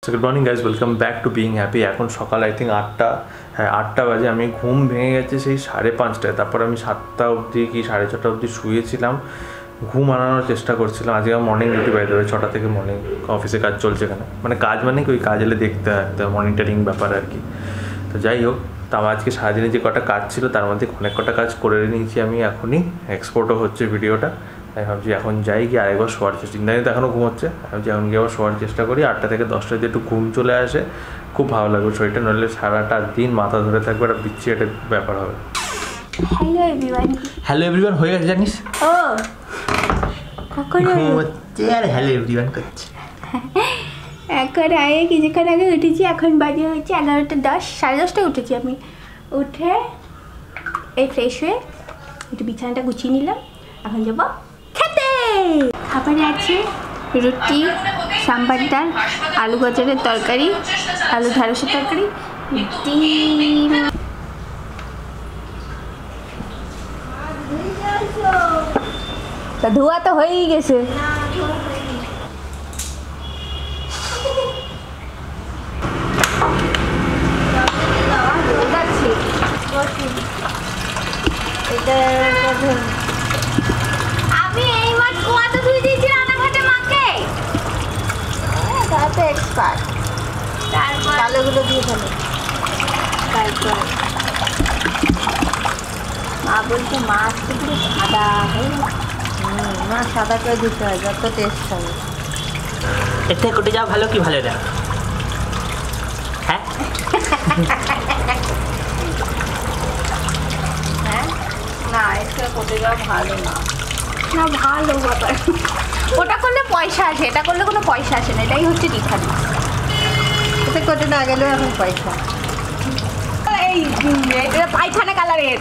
So good morning guys, welcome back to Being Happy. এখন সকাল I think 8টা বাজে। আমি ঘুম ভেঙে গেছে সেই 5:30টায়। তারপর আমি 7টা অবধি কি 6:30 অবধি শুয়েছিলাম, ঘুম আনানোর চেষ্টা করছিলাম। আজকে আমার মর্নিং ডিউটি বাইরে হবে 6টা থেকে মর্নিং অফিসে কাজ চলছে এখানে, মানে কাজ মানে কি ওই কাজ এলে দেখতে মনিটরিং ব্যাপার আর কি। তো যাই হোক, তো আমার আজকে সারাদিনে যে কটা কাজ ছিল তার মধ্যে অনেক কটা কাজ করে নিয়েছি আমি। এখনই এক্সপোর্টও হচ্ছে ভিডিওটা, তাই ভাবছি এখন যাই গিয়ে আরেকবার শোয়ার চেষ্টা। ইন্দানি তো এখনও ঘুমোচ্ছে, আমি এখন গিয়ে আবার শোয়ার চেষ্টা করি। 8টা থেকে 10টা যদি একটু ঘুম চলে আসে খুব ভালো লাগবে শরীরটা, নইলে সারাটা দিন মাথা ধরে থাকবে, একটা বিচ্ছি একটা ব্যাপার হবে। হ্যালো এভরিওয়ান হয়ে গেছে জানিস? ও কখন ঘুমোচ্ছে আর হ্যালো এভরিওয়ান করছে। এখন আগে কিছুক্ষণ আগে উঠেছি, এখন বাজে হচ্ছে 11:10, 10:30টায় উঠেছি আমি। উঠে এই ফ্রেশ হয়ে একটু বিছানাটা গুছিয়ে নিলাম, এখন যাবো খেতে। খাবারে আছে রুটি, সাম্বার ডাল, আলু গাজরের তরকারি, আলু ঢ্যাঁড়সের তরকারি, ডিম। তা ধোয়া তো হয়েই গেছে। আমি এই মাছ কুয়াতে ধুয়ে দিয়েছি রান্নাঘাটে মাকে। তাতে এক্সপার্ট। তারপর আলুগুলো দিয়ে ফেলো। তারপর মা বলছে মাছ তো পুরো সাদা হয়ে না, সাদা করে দিতে হয় যত টেস্ট হবে। এর থেকে কোটে যাওয়া ভালো কি ভালো না? হ্যাঁ না, এটা কোটে যাওয়া ভালো না। না ভালো ব্যাপার, ওটা করলে পয়সা আসে, এটা করলে কোনো পয়সা আসে না, এটাই হচ্ছে ডিফারেন্স। এতে কোটে না গেলেও এখন পয়সা। এই এটা পায়খানা কালারের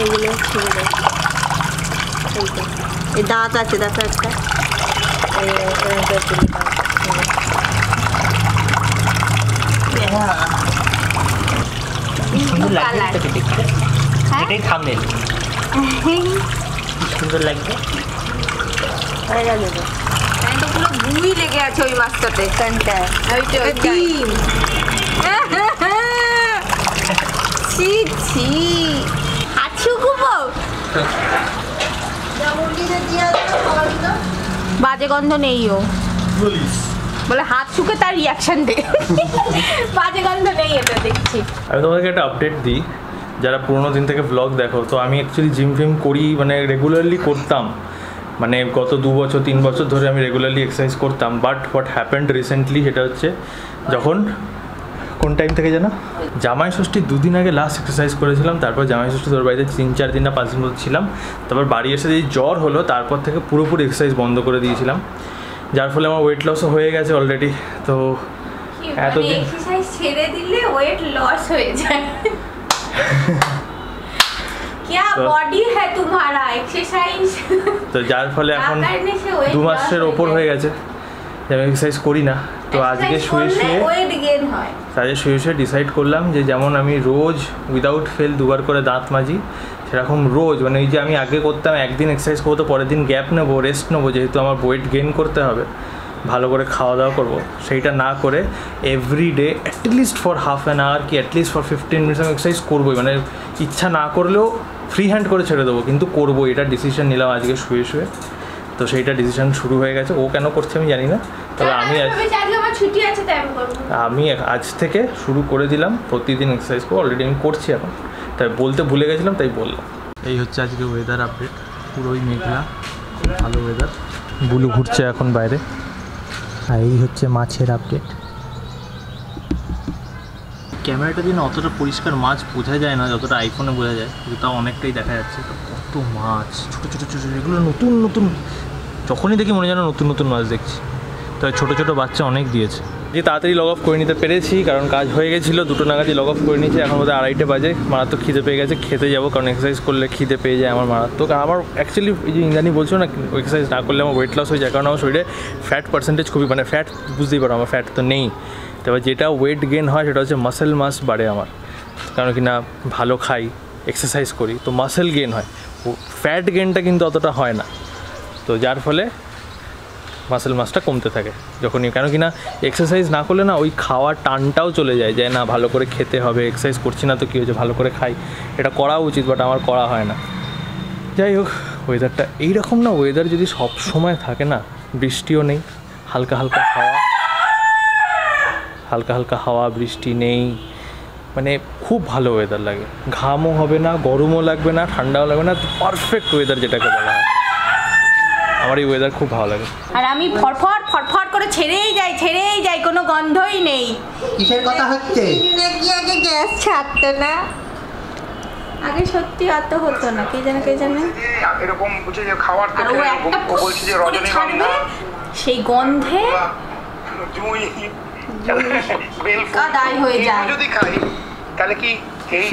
এগুলো ছিল। এই দাঁত আছে, দাঁত একটা সুন্দর লাগছে দেখতে, এটাই থাম্বনেল। সুন্দর লাগছে। পুরো গুই লেগে আছে ওই মাছটাতে। ডিম ছি ছি আছু গুবো বাজে গন্ধ নেই। ও বলে হাত শুকে তার রিয়াকশন দে। বাজে গন্ধ নেই এটা দেখছি। আমি তোমাদেরকে একটা আপডেট দিই, যারা পুরোনো দিন থেকে ব্লগ দেখো, তো আমি অ্যাকচুয়ালি জিম ফিম করি, মানে রেগুলারলি করতাম, মানে গত 2 বছর 3 বছর ধরে আমি রেগুলারলি এক্সারসাইজ করতাম। বাট হোয়াট হ্যাপেন্ড রিসেন্টলি সেটা হচ্ছে যখন কোন টাইম থেকে যেন জামাই ষষ্ঠীর 2 দিন আগে লাস্ট এক্সারসাইজ করেছিলাম। তারপর জামাই ষষ্ঠী তোর বাড়িতে 3-4 দিন না 5 দিন মতো ছিলাম। তারপর বাড়ি এসে যে জ্বর হলো, তারপর থেকে পুরোপুরি এক্সারসাইজ বন্ধ করে দিয়েছিলাম, যার ফলে আমার ওয়েট লসও হয়ে গেছে অলরেডি। তো এতদিন এক্সারসাইজ ছেড়ে দিলে ওয়েট লস হয়ে যায়। क्या बॉडी है तुम्हारा एक्सरसाइज। তো যার ফলে এখন 2 মাসের ওপর হয়ে গেছে যে আমি এক্সারসাইজ করি না। তো আজকে শুয়ে শুয়ে ডিসাইড করলাম যে যেমন আমি রোজ উইদাউট ফেল 2বার করে দাঁত মাজি, সেরকম রোজ, মানে এই যে আমি আগে করতাম একদিন এক্সারসাইজ করবো তো পরের দিন গ্যাপ নেবো, রেস্ট নেবো, যেহেতু আমার ওয়েট গেইন করতে হবে, ভালো করে খাওয়া দাওয়া করবো, সেইটা না করে everyday at least for half an hour কি অ্যাটলিস্ট ফর 15 মিনিটস আমি এক্সারসাইজ করবোই। মানে ইচ্ছা না করলেও ফ্রি হ্যান্ড করে ছেড়ে দেবো, কিন্তু করবো, এটা ডিসিশন নিলাম আজকে শুয়ে শুয়ে। তো সেইটা ডিসিশন শুরু হয়ে গেছে। ও কেন করছে আমি জানি না, তবে আমি আজ থেকে শুরু করে দিলাম প্রতিদিন এক্সারসাইজ করবো। অলরেডি আমি করছি এখন, তাই বলতে ভুলে গেছিলাম, তাই বললাম। এই হচ্ছে আজকে ওয়েদার আপডেট, পুরোই মেঘলা, ভালো ওয়েদার। বুলু ঘুরছে এখন বাইরে, আর এই হচ্ছে মাছের আপডেট। ক্যামেরাটা দিয়ে না অতটা পরিষ্কার মাছ বোঝা যায় না যতটা আইফোনে বোঝা যায়, কিন্তু তাও অনেকটাই দেখা যাচ্ছে। কত মাছ, ছোটো ছোটো ছোটো, এগুলো নতুন নতুন, যখনই দেখি মনে যেন নতুন নতুন মাছ দেখছি। তবে ছোটো ছোটো বাচ্চা অনেক দিয়েছে। যে তাড়াতাড়ি লগ অফ করে নিতে পেরেছি, কারণ কাজ হয়ে গেছিলো, 2টো নাগাদই লগ অফ করে নিয়েছি। এখন বোধহয় 2:30 বাজে, মারাত্মক খিদে পেয়ে গেছে, খেতে যাবো, কারণ এক্সারসাইজ করলে খিদে পেয়ে যায় আমার মারাত্মক। আর আমার অ্যাকচুয়ালি এই যে ইন্দানি বলছো না এক্সারসাইজ না করলে আমার ওয়েট লস হয়ে যায়, কারণ আমার শরীরে ফ্যাট পার্সেন্টেজ খুবই, মানে ফ্যাট বুঝতেই পারো আমার ফ্যাট তো নেই। তবে যেটা ওয়েট গেন হয় সেটা হচ্ছে মাসেল মাস বাড়ে আমার, কারণ কি না ভালো খাই, এক্সারসাইজ করি, তো মাসেল গেন হয়, ফ্যাট গেনটা কিন্তু অতটা হয় না। তো যার ফলে মাসেল মাসটা কমতে থাকে যখনই, কেন কি না এক্সারসাইজ না করলে না ওই খাওয়ার টানটাও চলে যায়, যে না ভালো করে খেতে হবে, এক্সারসাইজ করছি না তো কী হয়েছে, ভালো করে খাই, এটা করা উচিত, বাট আমার করা হয় না। যাই হোক, ওয়েদারটা এইরকম না, ওয়েদার যদি সব সময় থাকে না, বৃষ্টিও নেই, হালকা হালকা হাওয়া, বৃষ্টি নেই, মানে খুব ভালো ওয়েদার লাগে, ঘামও হবে না, গরমও লাগবে না, ঠান্ডাও লাগবে না, পারফেক্ট ওয়েদার যেটাকে বলা হয়। আমার এই ওয়েদার খুব ভালো লাগে। আর আমি ফটফট করে ছেড়েই যাই, কোনো গন্ধই নেই। কিসের কথা হচ্ছে? আগে গ্যাস ছাড়তো না, আগে সত্যি অত হতো না, কে জানে এরকম বুঝে যে খাবার আর ও একটা বলছি যে রজনীগন্ধা সেই গন্ধে জুঁই কাদাই হয়ে যায়। যদি খাই তাহলে কি এই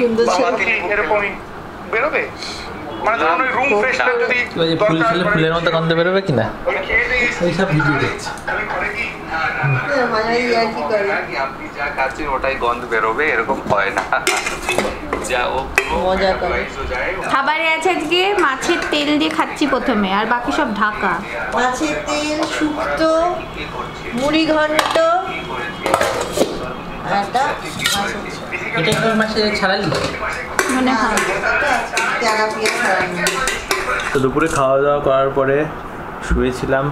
এরকমই বেরোবে? মানে ধরুন ওই রুম ফ্রেশনার যদি ফুল খেলে ফুলের মতো গন্ধ বেরোবে কিনা, এইসব ভিডিও দেখছি। আপনি যা খাচ্ছেন ওটাই গন্ধ বেরোবে, এরকম হয় না। যা ও মজা করে খাবারে আছে আজকে মাছের তেল দিয়ে খাচ্ছি প্রথমে, আর বাকি সব ঢাকা। মাছের তেল, শুক্তো, মুড়ি ঘন্ট, এটা একটু মাসে ছাড়ালি মানে তো দুপুরে খাওয়া দাওয়া করার পরে শুয়েছিলাম,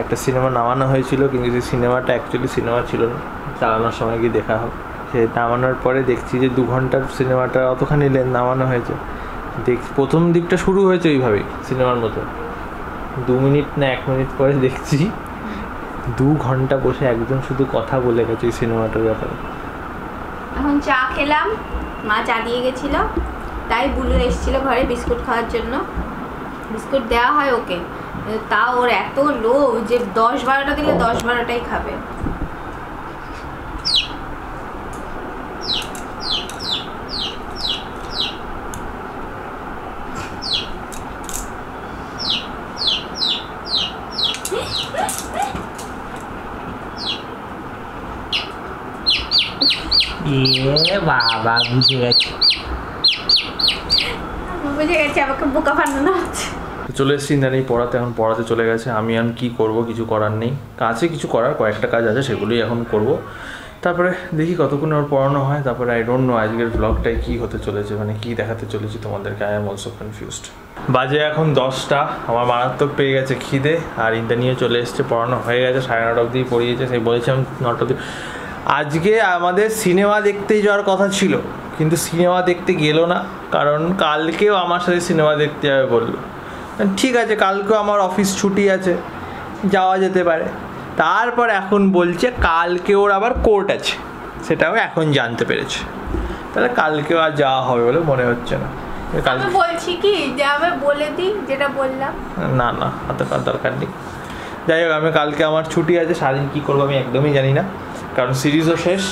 একটা সিনেমা নামানো হয়েছিল, কিন্তু সেই সিনেমাটা অ্যাকচুয়ালি সিনেমা ছিল না, চালানোর সময় গিয়ে দেখা হোক। সে নামানোর পরে দেখছি যে 2 ঘন্টার সিনেমাটা অতখানি নামানো হয়েছে। প্রথম দিকটা শুরু হয়েছে ওইভাবেই সিনেমার মতো, 2 মিনিট না 1 মিনিট পরে দেখছি 2 ঘন্টা বসে একজন শুধু কথা বলে গেছে ওই সিনেমাটার ব্যাপারে। এখন চা খেলাম, মা চা দিয়ে গেছিলো, তাই বুলু এসেছিলো ঘরে বিস্কুট খাওয়ার জন্য। বিস্কুট দেওয়া হয় ওকে, তা ওর এত লোভ যে 10-12টা দিলে 10-12টাই খাবে। বাবা বুঝে গেছে, আমাকে বোকা বানানো হচ্ছে। চলে এসেছি ইন্দ্রাণী পড়াতে, এখন পড়াতে চলে গেছে। আমি এখন কী করব, কিছু করার নেই, কাছে কিছু করার কয়েকটা কাজ আছে, সেগুলোই এখন করব। তারপরে দেখি কতক্ষণ ওর পড়ানো হয়, তারপরে আই ডোন্ট নো আজকের ব্লগটাই কী হতে চলেছে, মানে কী দেখাতে চলেছি তোমাদেরকে। I am also confused. বাজে এখন 10টা, আমার মারাত্মক পেয়ে গেছে খিদে, আর ইন্দ্রাণীও চলে এসছে, পড়ানো হয়ে গেছে, 9:30 অবধি পড়িয়েছে। সেই বলেছিলাম 9টা অবধি। আজকে আমাদের সিনেমা দেখতে যাওয়ার কথা ছিল, কিন্তু সিনেমা দেখতে গেল না, কারণ কালকেও আমার সাথে সিনেমা দেখতে যাবে বললো। ঠিক আছে, কালকেও আমার অফিস ছুটি আছে, যাওয়া যেতে পারে। তারপর এখন বলছে কালকে ওর আবার কোর্ট আছে, সেটাও এখন জানতে পেরেছে, তাহলে কালকেও আর যাওয়া হবে বলে মনে হচ্ছে না। আমি বলছি কি যে আমি বলে দিই যেটা বললাম, না অত দরকার নেই। যাই হোক, আমি কালকে আমার ছুটি আছে, সারাদিন কী করবো আমি একদমই জানি না, কারণ সিরিজও শেষ,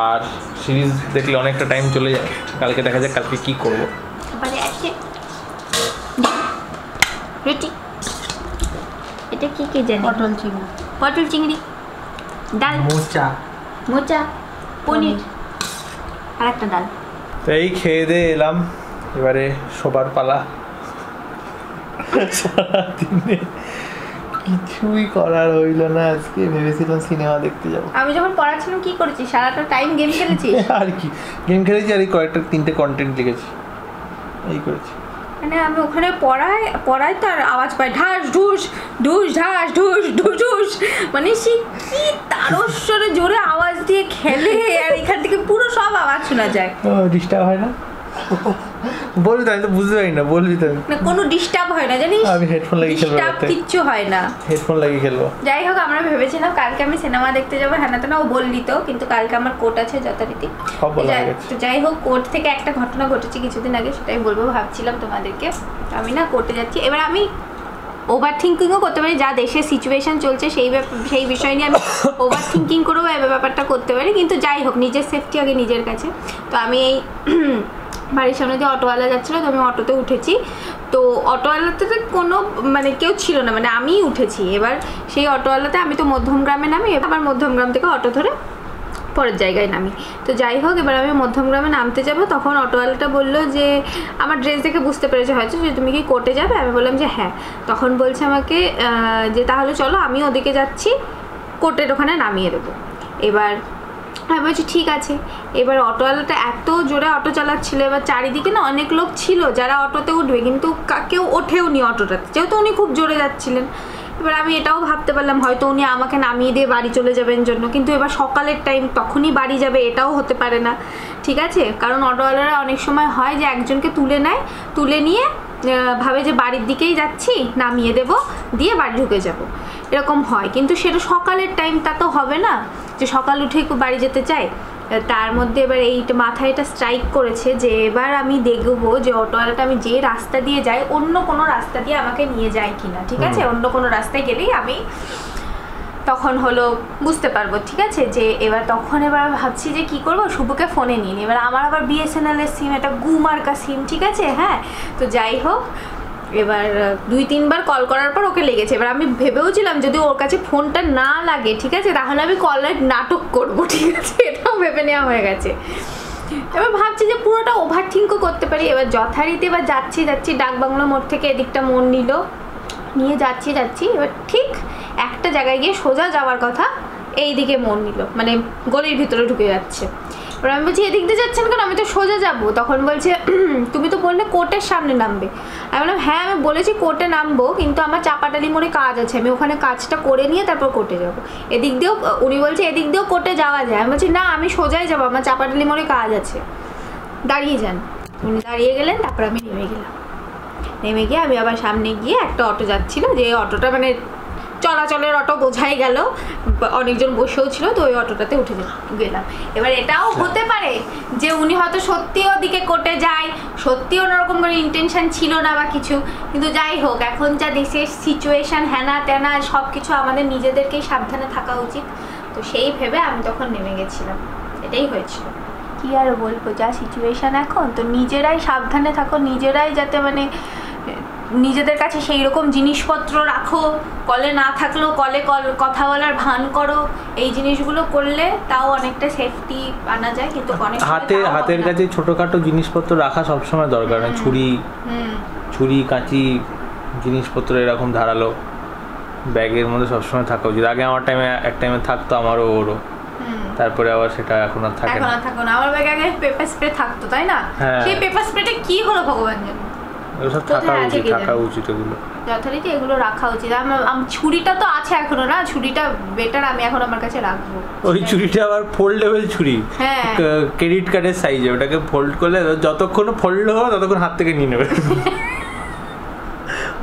আর সিরিজ দেখলে অনেকটা টাইম চলে যায়। কালকে দেখা যাক কালকে কী করবো। রুটি, এটা কি জানি, পটল চিংড়ি, ডাল, মোচা, পনির, আর একটা ডাল। তো এই খেয়ে দিয়ে এলাম, এবারে শোবার পালা। সারাদিনে কিছুই করার হইল না আজকে, ভেবেছিলাম সিনেমা দেখতে যাবো। আমি যখন পড়াচ্ছিলাম কি করেছি, সারাটা টাইম গেম খেলেছি। আর কি গেম খেলেছি, আর এই কয়েকটা 3টে কন্টেন্ট লিখেছি, এই করেছি। মানে আমি ওখানে পড়াই তো আর আওয়াজ পাই, ঢাস ঢুস ঢুস ঢাস ঢুস ঢুস ঢুস, মানে সে কি তারস্বরে জোরে আওয়াজ দিয়ে খেলে, আর এখান থেকে পুরো সব আওয়াজ শোনা যায়। ডিস্টার্ব হয় না? বলবি তো, আমি তো বুঝতে পারি না, বলবি তো। না, কোনো ডিস্টার্ব হয় না জানিস, আমি হেডফোন লাগিয়ে খেলবো, কিচ্ছু হয় না, হেডফোন লাগিয়ে খেলবো। যাই হোক, আমরা ভেবেছিলাম কালকে আমি সিনেমা দেখতে যাবো, হ্যাঁ না ও বললি তো, কিন্তু কালকে আমার কোর্ট আছে যথারীতি। তো যাই হোক, কোর্ট থেকে একটা ঘটনা ঘটেছে কিছুদিন আগে, সেটাই বলবো ভাবছিলাম তোমাদেরকে। আমি না কোর্টে যাচ্ছি, এবার আমি ওভার থিঙ্কিংও করতে পারি, যা দেশের সিচুয়েশন চলছে সেই বিষয় নিয়ে আমি ওভার থিঙ্কিং করেও ব্যাপারটা করতে পারি, কিন্তু যাই হোক নিজের সেফটি আগে নিজের কাছে। তো আমি এই বাড়ির সামনে দিয়ে অটোওয়ালা যাচ্ছিলো, তো আমি অটোতে উঠেছি। তো অটোওয়ালাতে কোনো মানে কেউ ছিল না, মানে আমিই উঠেছি। এবার সেই অটোওয়ালাতে, আমি তো মধ্যমগ্রামে নামি, আবার মধ্যমগ্রাম থেকে অটো ধরে পরের জায়গায় নামি। তো যাই হোক, এবার আমি মধ্যমগ্রামে নামতে যাব, তখন অটোওয়ালাটা বললো যে আমার ড্রেস দেখে বুঝতে পেরেছে হয়তো যে তুমি কি কোর্টে যাবে। আমি বললাম যে হ্যাঁ। তখন বলছে আমাকে যে তাহলে চলো আমি ওদিকে যাচ্ছি, কোর্টের ওখানে নামিয়ে দেবো। এবার আমি বলছি ঠিক আছে। এবার অটোওয়ালাটা এত জোরে অটো চালাচ্ছিল, এবার চারিদিকে না অনেক লোক ছিল যারা অটোতে উঠবে, কিন্তু কেউ ওঠেও নি অটোটাতে, যেহেতু উনি খুব জোরে যাচ্ছিলেন। এবার আমি এটাও ভাবতে পারলাম হয়তো উনি আমাকে নামিয়ে দিয়ে বাড়ি চলে যাবেন জন্য, কিন্তু এবার সকালের টাইম, তখনই বাড়ি যাবে এটাও হতে পারে না, ঠিক আছে। কারণ অটোওয়ালারা অনেক সময় হয় যে একজনকে তুলে নেয়, তুলে নিয়ে ভাবে যে বাড়ির দিকেই যাচ্ছি, নামিয়ে দেব, দিয়ে বাড়ি ঢুকে যাব, এরকম হয়। কিন্তু সেটা সকালের টাইমটা তো হবে না যে সকাল উঠে বাড়ি যেতে চাই। তার মধ্যে এবার এইটা মাথায় এটা স্ট্রাইক করেছে যে এবার আমি দেখবো যে অটোওয়ালাটা আমি যে রাস্তা দিয়ে যাই অন্য কোনো রাস্তা দিয়ে আমাকে নিয়ে যায় কিনা, ঠিক আছে। অন্য কোনো রাস্তায় গেলেই আমি তখন হলো বুঝতে পারবো, ঠিক আছে। যে এবার ভাবছি যে কি করবো, শুভকে ফোনে নিয়ে নিই। এবার আমার আবার BSNL এর সিম, এটা গুমার্কা সিম, ঠিক আছে। হ্যাঁ, তো যাই হোক, এবার 2-3 বার কল করার পর ওকে লেগেছে। এবার আমি ভেবেওছিলাম যদি ওর কাছে ফোনটা না লাগে, ঠিক আছে, তাহলে আমি কলের নাটক করব, ঠিক আছে, এটাও ভেবে নেওয়া হয়ে গেছে। এবার ভাবছি যে পুরোটা ওভারথিঙ্কও করতে পারি। এবার যথারীতি এবার যাচ্ছি ডাকবাংলো মোড় থেকে এদিকটা মোড় নিয়ে যাচ্ছি। এবার ঠিক একটা জায়গায় গিয়ে সোজা যাওয়ার কথা, এই দিকে মোড় নিল, মানে গলির ভিতরে ঢুকে যাচ্ছে। এবার আমি বলছি এদিক দিয়ে যাচ্ছেন কেন, আমি তো সোজা যাবো। তখন বলছে তুমি তো বললে কোর্টের সামনে নামবে। আমি বললাম হ্যাঁ, আমি বলেছি কোর্টে নামবো, কিন্তু আমার চাপাটালি মোড়ে কাজ আছে, আমি ওখানে কাজটা করে নিয়ে তারপর কোর্টে যাবো। এদিক দিয়েও উনি বলছে এদিক দিয়েও কোর্টে যাওয়া যায়। আমি বলছি না, আমি সোজাই যাবো, আমার চাপাটালি মোড়ে কাজ আছে, দাঁড়িয়ে যান। উনি দাঁড়িয়ে গেলেন, তারপর আমি নেমে গিয়ে আমি আবার সামনে গিয়ে একটা অটো যাচ্ছিলো, যে অটোটা মানে চলাচলের অটো বোঝাই গেল, অনেকজন বসেও ছিল, তো ওই অটোটাতে উঠে গেলাম। এবার এটাও হতে পারে যে উনি হয়তো সত্যি ওদিকে কোর্টে যায়, সত্যি ওরকম কোনো ইন্টেনশন ছিল না বা কিছু, কিন্তু যাই হোক, এখন যা দেশের সিচুয়েশান, হ্যানা ত্যানা সব কিছু, আমাদের নিজেদেরকেই সাবধানে থাকা উচিত। তো সেই ভেবে আমি তখন নেমে গেছিলাম, এটাই হয়েছিল। কি আর বলবো, যা সিচুয়েশান এখন, তো নিজেরাই সাবধানে থাকো, নিজেরাই যাতে মানে নিজেদের কাছে সেই রকম জিনিসপত্র রাখো, কলে না থাকলেও কলে কথা বলার ভান করো, এই জিনিসগুলো করলে তাও অনেকটা সেফটি আনা যায়। কিন্তু হাতের কাছে ছোটখাটো জিনিসপত্র রাখা সবসময় দরকার। ছুরি কাঁচি জিনিসপত্র এরকম ধারালো ব্যাগের মধ্যে সবসময় থাকা উচিত। আগে আমার এক টাইমে থাকতো, আমারও ওরও, তারপরে আবার সেটা এখন আর থাকে না। আমার ব্যাগে আগে পেপার স্প্রে থাকতো, তাই না? সেই পেপার স্প্রেটা কি হলো ভগবান জানে, থাকা উচিত, এগুলো যথারীতি এগুলো রাখা উচিত। ছুরিটা তো আছে এখনো, না ছুরিটা বেটার, আমি এখন আমার কাছে রাখবো। ওই ছুরিটা আবার ফোল্ডেবল ছুরি, ক্রেডিট কার্ডের সাইজে, ওটাকে ফোল্ড করলে যতক্ষণ ফোল্ড হবে ততক্ষণ হাত থেকে নিয়ে নেবে।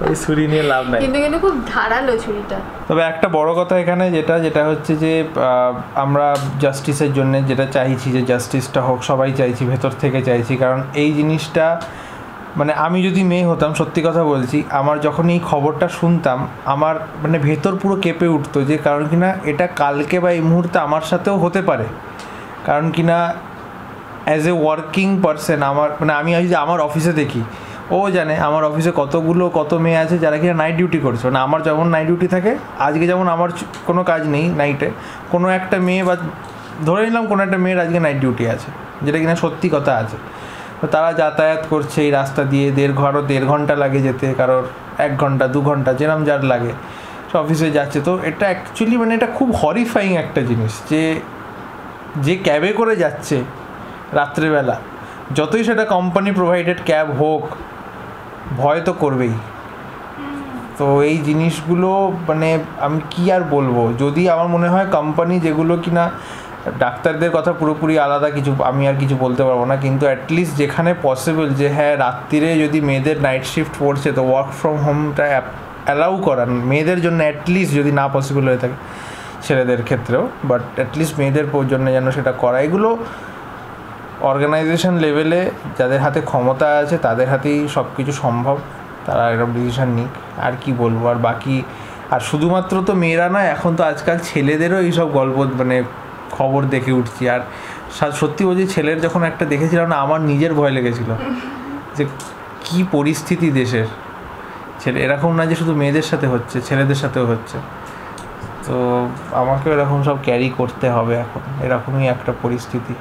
ওই ছুরি নিয়ে লাভ নাই, কিন্তু খুব ধারালো ছুরিটা। তবে একটা বড় কথা এখানে যেটা হচ্ছে যে আমরা জাস্টিসের জন্য যেটা চাইছি, যে জাস্টিসটা হোক, সবাই চাইছি, ভেতর থেকে চাইছি। কারণ এই জিনিসটা মানে আমি যদি মেয়ে হতাম, সত্যি কথা বলছি, আমার যখন এই খবরটা শুনতাম আমার মানে ভেতর পুরো কেঁপে উঠতো, যে কারণ কিনা এটা কালকে বা এই মুহূর্তে আমার সাথেও হতে পারে। কারণ কিনা অ্যাজ এ ওয়ার্কিং পারসন, আমি যদি আমার অফিসে দেখি, ও জানে আমার অফিসে কত মেয়ে আছে যারা কিনা নাইট ডিউটি করছে। মানে আমার যখন নাইট ডিউটি থাকে, আজকে যেমন আমার কোনো কাজ নেই নাইটে, কোনো একটা মেয়ে বা ধরে নিলাম কোনো একটা মেয়ের আজকে নাইট ডিউটি আছে, যেটা কিনা সত্যি কথা আছে, তো তারা যাতায়াত করছে এই রাস্তা দিয়ে, 1.5 ঘন্টা লাগে যেতে, কারোর 1 ঘন্টা 2 ঘন্টা, যেরকম যার লাগে, সে অফিসে যাচ্ছে। তো এটা অ্যাকচুয়ালি মানে এটা খুব হরিফাইং একটা জিনিস, যে ক্যাবে করে যাচ্ছে রাত্রেবেলা, যতই সেটা কোম্পানি প্রোভাইডেড ক্যাব হোক, ভয় তো করবেই। তো এই জিনিসগুলো মানে আমি কি আর বলবো, যদি আমার মনে হয় কোম্পানি যেগুলো কিনা, ডাক্তারদের কথা পুরোপুরি আলাদা কিছু, আমি আর কিছু বলতে পারবো না, কিন্তু অ্যাটলিস্ট যেখানে পসিবল, যে হ্যাঁ রাত্রিরে যদি মেয়েদের নাইট শিফট পড়ছে, তো ওয়ার্ক ফ্রম হোমটা অ্যালাউ করান মেয়েদের জন্য, অ্যাটলিস্ট যদি না পসিবল হয়ে থাকে ছেলেদের ক্ষেত্রেও, বাট অ্যাটলিস্ট মেয়েদের জন্য যেন সেটা করা। এগুলো অর্গানাইজেশন লেভেলে যাদের হাতে ক্ষমতা আছে তাদের হাতেই সব কিছু সম্ভব, তারা এরকম ডিসিশান নিক। আর কি বলবো, আর বাকি, আর শুধুমাত্র তো মেয়েরা নয়, এখন তো আজকাল ছেলেদেরও এইসব গল্প মানে খবর দেখে উঠছি। আর সত্যি বলছি, ছেলের যখন একটা দেখেছিলাম না, আমার নিজের ভয় লেগেছিল যে কি পরিস্থিতি দেশের। এরকম না যে শুধু মেয়েদের সাথে হচ্ছে, ছেলেদের সাথেও হচ্ছে। তো তো আমাকে এরকম সব ক্যারি করতে হবে এখন, এরকমই একটা পরিস্থিতি।